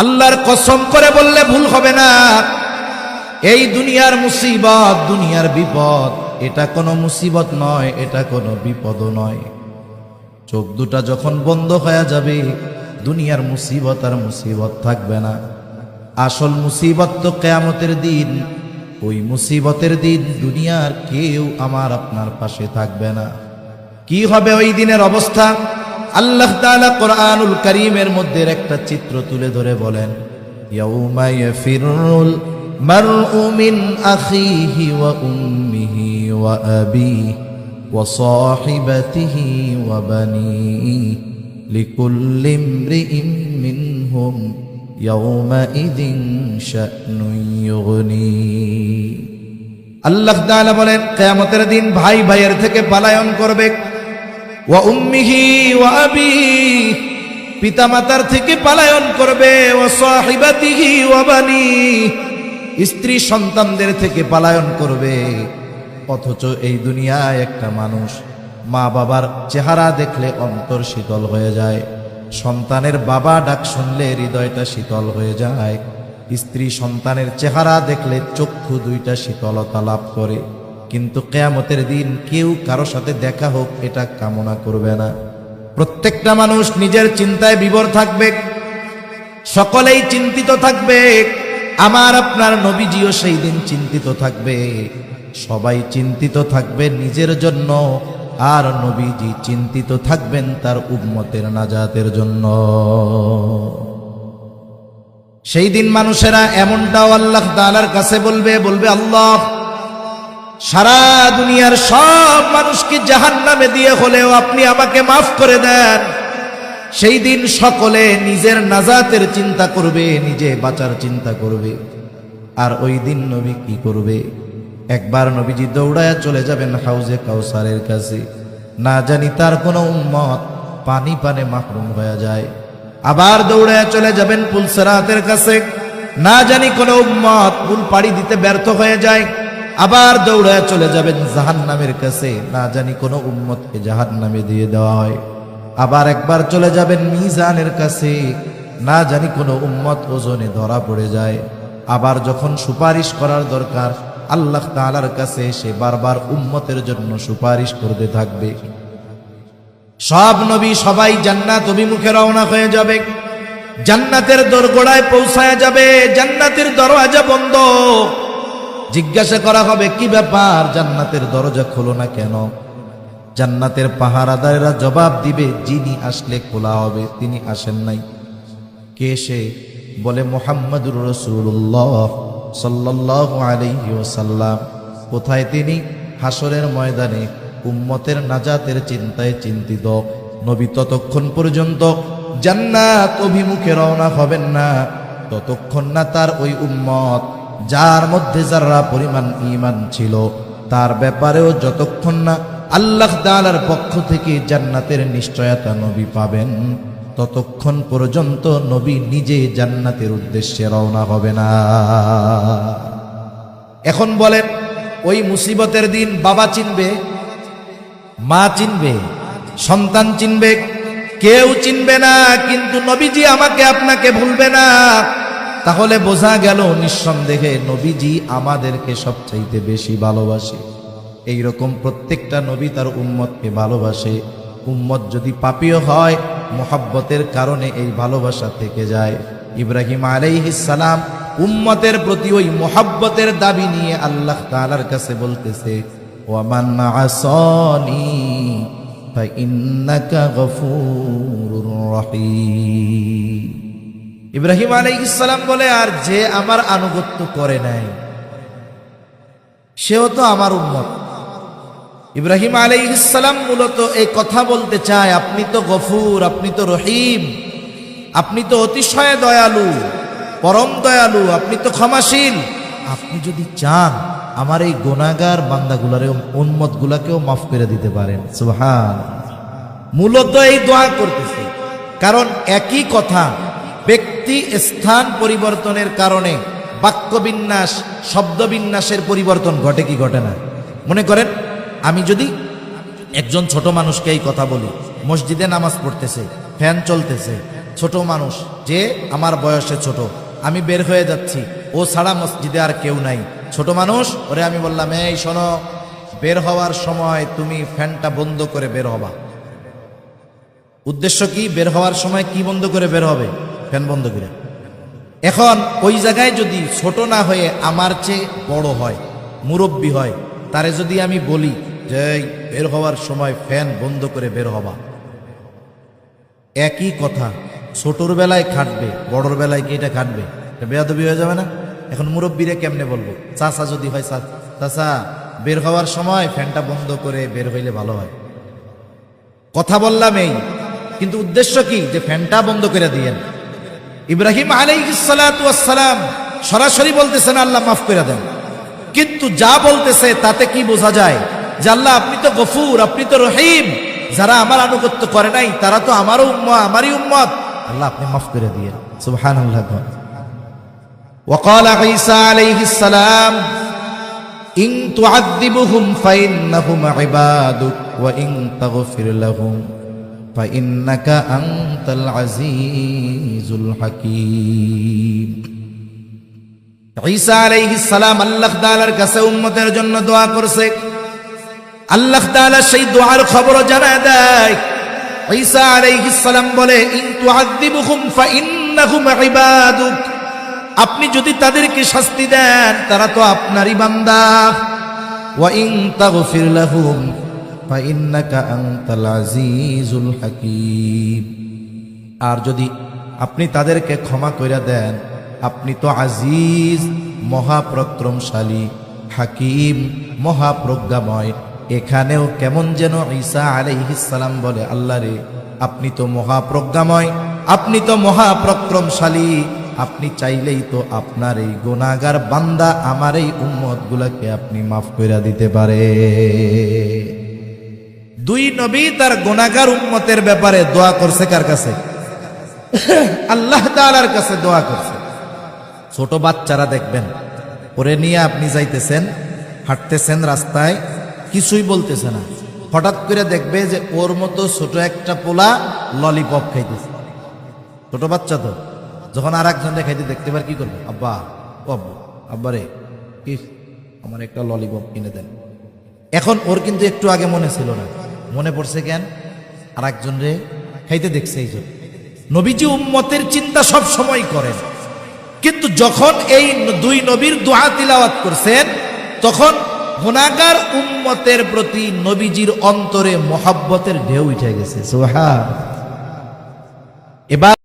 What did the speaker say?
আল্লাহর কসম করে বললে ভুল হবে না, এই দুনিয়ার মুসিবত, দুনিয়ার বিপদ, এটা কোনো মুসিবত নয়, এটা কোনো বিপদও নয়। চোখ দুটা যখন বন্ধ হয়ে যাবে, দুনিয়ার মুসিবত আর মুসিবত থাকবে না। আসল মুসিবত তো কিয়ামতের দিন। ওই মুসিবতের দিন দুনিয়ার কেউ আমার আপনার পাশে থাকবে না। কি হবে ওই দিনের অবস্থা? আল্লাহ তাআলা কোরআনুল কারীমের মধ্যে একটা চিত্র তুলে ধরে বলেন, ইয়াউমা ইয়াফিরুল মারউ মিন আখিহি ওয়া উম্মিহি ওয়া আবিহি ওয়া সাহিবাতিহি ওয়া বানিহি লিকুল্লি ইমরিইন মিনহুম ইয়াউমাইযিন শা'নুন ইউগনি। আল্লাহ তাআলা বলেন, কিয়ামতের দিন ভাই ভাইয়ের থেকে পলায়ন করবে। ওয়া উম্মিহি ওয়া আবিহি, পিতামাতার থেকে পলায়ন করবে। ওয়া সাহিবাতিহি ওয়া বানিহি, স্ত্রী সন্তানদের থেকে পলায়ন করবে। অথচ এই দুনিয়ায় একটা মানুষ মা বাবার চেহারা দেখলে অন্তর শীতল হয়ে যায়, সন্তানের বাবা ডাক শুনলে হৃদয়টা শীতল হয়ে যায়, স্ত্রী সন্তানের চেহারা দেখলে চক্ষু দুইটা শীতলতা লাভ করে। কিন্তু কিয়ামতের দিন কেউ কারো সাথে দেখা হোক এটা কামনা করবে না। প্রত্যেকটা মানুষ নিজের চিন্তায় বিভোর থাকবে, সকলেই চিন্তিত থাকবে। আমার আপনার নবীজিও সেই দিন চিন্তিত থাকবে। সবাই চিন্তিত থাকবে নিজের জন্য, আর নবীজি চিন্তিত থাকবেন তার উম্মতের নাজাতের জন্য। সেই দিন মানুষেরা এমনটাও আল্লাহ তাআলার কাছে বলবে, আল্লাহ, সারা দুনিয়ার সব মানুষকে জাহান্নামে দিয়ে হলেও আপনি আমাকে মাফ করে দেন। সেই দিন সকলে নিজের নাজাতের চিন্তা করবে, নিজে বাঁচার চিন্তা করবে। আর ওই দিন নবী কি করবে? একবার নবীজি দৌড়ায় চলে যাবেন হাউজে কাউসারের কাছে। না জানি তার কোনো উম্মত পানি পানে মাহরুম হয়ে যায়। আবার দৌড়ায় চলে যাবেন পুলসিরাতের কাছে। না জানি কোনো উম্মত পুল পাড়ি দিতে ব্যর্থ হয়ে যায়। আবার দৌড়ায় চলে যাবেন জাহান্নামের কাছে। না জানি কোনো উম্মতকে জাহান্নামে দিয়ে দেওয়া হয়। আবার একবার চলে যাবেন মিজানের কাছে। না জানি কোনো উম্মত ওজনে ধরা পড়ে যায়। আবার যখন সুপারিশ করার দরকার, আল্লাহ তাআলার কাছে সে বারবার উম্মতের জন্য সুপারিশ করতে থাকবে। সব নবী সবাই জান্নাত অভিমুখে রওনা হয়ে যাবে, জান্নাতের দোরগোড়ায় পৌঁছায় যাবে। জান্নাতের দরওয়াজা বন্ধ। জিজ্ঞাসা করা হবে, কি ব্যাপার, জান্নাতের দরজা খোলো না কেন? জান্নাতের পাহারাদারেরা জবাব দিবে, যিনি আসলে খোলা হবে, তিনি আসেন নাই। কে সে? বলে মুহাম্মাদুর রাসূলুল্লাহ সাল্লাল্লাহু আলাইহি ওয়াসাল্লাম। কোথায় তিনি? হাসরের ময়দানে উম্মতের নাজাতের চিন্তায় চিন্তিত। নবী ততক্ষণ পর্যন্ত জান্নাত অভিমুখে রওনা হবেন না ততক্ষণ না তার ওই উম্মত, যার মধ্যে যারা পরিমাণ ঈমান ছিল, তার ব্যাপারেও যতক্ষণ না আল্লাহ তাআলার পক্ষ থেকে জান্নাতের নিশ্চয়তা নবী পাবেন, ততক্ষণ পর্যন্ত নবী নিজে জান্নাতের উদ্দেশ্যে রওনা হবে না। এখন বলেন, ওই মুসিবতের দিন বাবা চিনবে, মা চিনবে, সন্তান চিনবে, কেউ চিনবে না। কিন্তু নবীজি আমাকে আপনাকে ভুলবে না। তাহলে বোঝা গেল নিঃসন্দেহে নবীজি আমাদেরকে সবচাইতে বেশি ভালোবাসে। এইরকম প্রত্যেকটা নবী তার উম্মতকে ভালোবাসে। উম্মত যদি পাপীও হয়, মুহাব্বতের কারণে এই ভালোবাসা থেকে যায়। ইব্রাহিম আলাইহিস সালাম উম্মতের প্রতি ওই মুহাব্বতের দাবি নিয়ে আল্লাহ তাআলার কাছে বলতেছে, ওয়ামান আসানি ফাইন্নাকা গফুরুর রহিম। ইব্রাহিম আলাইহিস সালাম বলে, আর যে আমার আনুগত্য করে নাই সেও তো আমার উম্মত। ইব্রাহিম আলাইহিস সালাম মূলত এই কথা বলতে চায়, আপনি তো গফুর, আপনি তো রহিম, আপনি তো অতিশয় দয়ালু, পরম দয়ালু, আপনি তো ক্ষমাশীল। আপনি যদি চান আমার এই গুনাহগার বান্দাগুলারেও, উম্মতগুলাকেও মাফ করে দিতে পারেন। সুবহান। মূলত এই দোয়া করতেছে, কারণ একই কথা ব্যক্তি স্থান পরিবর্তনের কারণে বাক্যবিন্যাস, শব্দবিন্যাসের পরিবর্তন ঘটে কি ঘটে না? মনে করেন আমি যদি একজন ছোট মানুষকে এই কথা বলি, মসজিদে নামাজ পড়তেছে, ফ্যান চলতেছে, ছোট মানুষ, যে আমার বয়সে ছোট, আমি বের হয়ে যাচ্ছি, ও ছাড়া মসজিদে আর কেউ নাই, ছোট মানুষ, ওরে আমি বললাম, এই শোনো, বের হওয়ার সময় তুমি ফ্যানটা বন্ধ করে বের হবা। উদ্দেশ্য কি? বের হওয়ার সময় কি বন্ধ করে বের হবে? ফ্যান বন্ধ করে। এখন ওই জায়গায় যদি ছোট না হয়ে আমার চেয়ে বড় হয়, মুরব্বী হয়, তারে যদি আমি বলি যে বের হওয়ার সময় ফ্যান বন্ধ করে বের হবা, একই কথা, ছোটর বেলায় খাটবে, বড়র বেলায় কি এটা খাটবে? এটা বেয়াদবি হয়ে যাবে না? এখন মুরব্বীরে কেমনে বলবো? চাচা যদি হয়, চাচা বের হওয়ার সময় ফ্যানটা বন্ধ করে বের হইলে ভালো হয়। কথা বললাম এই, কিন্তু উদ্দেশ্য কি? যে ফ্যানটা বন্ধ করে দিয়েন। ইব্রাহিম আলাইহিস সালাতু ওয়াস সালাম সরাসরি বলতেছেন আল্লাহ মাফ করে দেন, কিন্তু যা বলতেছে তাতে কি বোঝা যায়? যে আল্লাহ আপনি তো গফুর, আপনি তো রহিম, যারা আমার আনুগত্য করে নাই তারা তো আমারও উম্মত, আমারই উম্মত, আল্লাহ আপনি মাফ করে দিয়েন। সুবহানাল্লাহ। وقال عيسى عليه السلام إن تعذبهم فإنهم عبادك وإن تغفر لهم فإنك أنت العزيز الحكيم। ঈসা আলাইহিস সালাম আল্লাহ তাআলার কাছে উম্মতের জন্য দোয়া করছে। আল্লাহ তাআলা সেই দোয়ার খবর জানায় দেয়। ঈসা আলাইহিস সালাম বলে, ইন তুআযিবুহুম ফাইন্নাহুম ইবাদুক, আপনি যদি তাদেরকে শাস্তি দেন তারা তো আপনারই বান্দা, ওয়া ইন তাগফির লাহুম ফাইন্নাকা আনতাল আজিজুল হাকীম, আর যদি আপনি তাদেরকে ক্ষমা কইরা দেন আপনি তো আজিজ, মহাপরাক্রমশালী, হাকিম, মহাপ্রজ্ঞাময়। এখানেও কেমন যেন ঈসা আলাইহিস সালাম বলে, আল্লাহ রে, আপনি তো মহাপ্রজ্ঞাময়, আপনি তো মহাপরাক্রমশালী, আপনি চাইলেই তো আপনার এই গুনাহগার বান্দা আমার এই উম্মত গুলাকে আপনি মাফ কইরা দিতে পারে। দুই নবী তার গুনাহগার উম্মতের ব্যাপারে দোয়া করছে কার কাছে? আল্লাহ তাআলার কাছে দোয়া করছে। ছোট বাচ্চারা দেখবেন, ওরে নিয়ে আপনি যাইতেছেন, হাঁটতেছেন রাস্তায়, কিছুই বলতেছে না, হঠাৎ করে দেখবে যে ওর মতো ছোট একটা পোলা ললিপপ খাইতেছে। ছোট বাচ্চা তো, যখন আর একজনকে খাইতে দেখতে পারে কি করবে? আব্বা, ও আব্বু, আব্বা রে, কি আমার একটা ললিপপ কিনে দেন। এখন ওর কিন্তু একটু আগে মনে ছিল না, মনে পড়ছে কেন? আর একজন রে খাইতে দেখছে এই জন্য। নবীজি উম্মতের চিন্তা সব সময় করেন, কিন্তু যখন এই দুই নবীর দোয়া তিলাওয়াত করছেন তখন গুনাহগার উম্মতের প্রতি নবীজির অন্তরে মহব্বতের ঢেউ উঠে গেছে। সুবহান। এবার